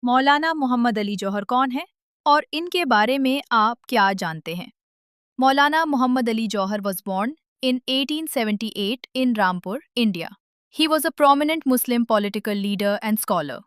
मौलाना मोहम्मद अली जौहर कौन है और इनके बारे में आप क्या जानते हैं? Maulana Muhammad Ali Jauhar was born in 1878 in Rampur, India. He was a prominent Muslim political leader and scholar.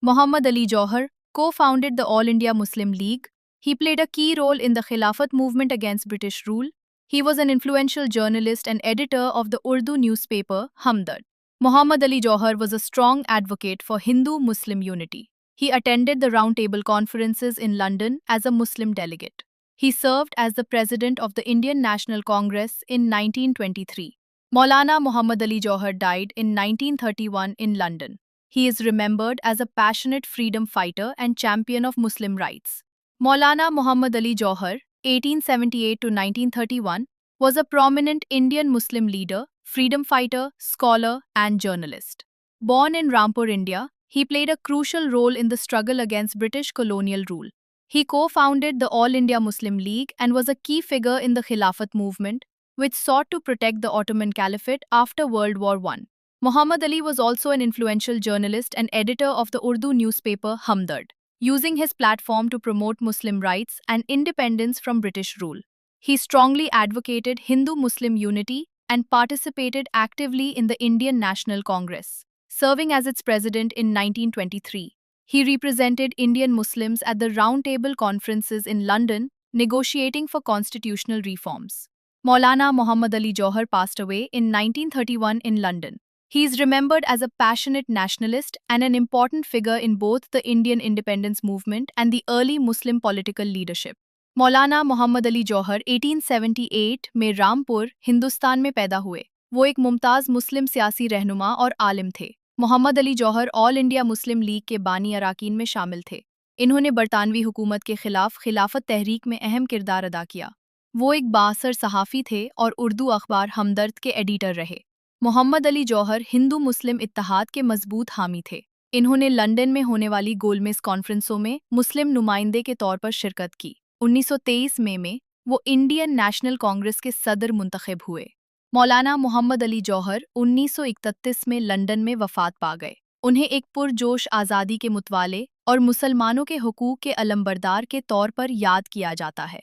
Muhammad Ali Jauhar co-founded the All India Muslim League. He played a key role in the Khilafat movement against British rule. He was an influential journalist and editor of the Urdu newspaper Hamdard. Muhammad Ali Jauhar was a strong advocate for Hindu-Muslim unity. He attended the Round Table conferences in London as a Muslim delegate. He served as the president of the Indian National Congress in 1923. Maulana Muhammad Ali Jauhar died in 1931 in London. He is remembered as a passionate freedom fighter and champion of Muslim rights. Maulana Muhammad Ali Jauhar, 1878 to 1931, was a prominent Indian Muslim leader, freedom fighter, scholar, and journalist. Born in Rampur, India, he played a crucial role in the struggle against British colonial rule. He co-founded the All India Muslim League and was a key figure in the Khilafat movement, which sought to protect the Ottoman Caliphate after World War I. Muhammad Ali was also an influential journalist and editor of the Urdu newspaper Hamdard, using his platform to promote Muslim rights and independence from British rule. He strongly advocated Hindu-Muslim unity and participated actively in the Indian National Congress, serving as its president in 1923. He represented Indian Muslims at the Round Table conferences in London, negotiating for constitutional reforms. Maulana Muhammad Ali Jauhar passed away in 1931 in London. He is remembered as a passionate nationalist and an important figure in both the Indian independence movement and the early Muslim political leadership. मौलाना मोहम्मद अली जौहर 1878 में रामपुर, हिंदुस्तान में पैदा हुए। वो एक मुमताज़ मुस्लिम सियासी रहनुमा और आलिम थे। मोहम्मद अली जौहर ऑल इंडिया मुस्लिम लीग के बानी अराकीन में शामिल थे। इन्होंने बरतानवी हुकूमत के खिलाफ खिलाफत तहरीक में अहम किरदार अदा किया। वो एक बाअसर सहाफ़ी थे और उर्दू अखबार हमदर्द के एडिटर रहे। मोहम्मद अली जौहर हिंदू मुस्लिम इत्तेहाद के मजबूत हामी थे। इन्होंने लंदन में होने वाली गोलमेज कॉन्फ्रेंसों में मुस्लिम नुमाइंदे के तौर पर शिरकत की। 1923 में वो इंडियन नेशनल कांग्रेस के सदर मुंतखब हुए। मौलाना मोहम्मद अली जौहर 1931 में लंदन में वफात पा गए। उन्हें एक पुरजोश आज़ादी के मुतवाले और मुसलमानों के हुकूक के अलमबरदार के तौर पर याद किया जाता है।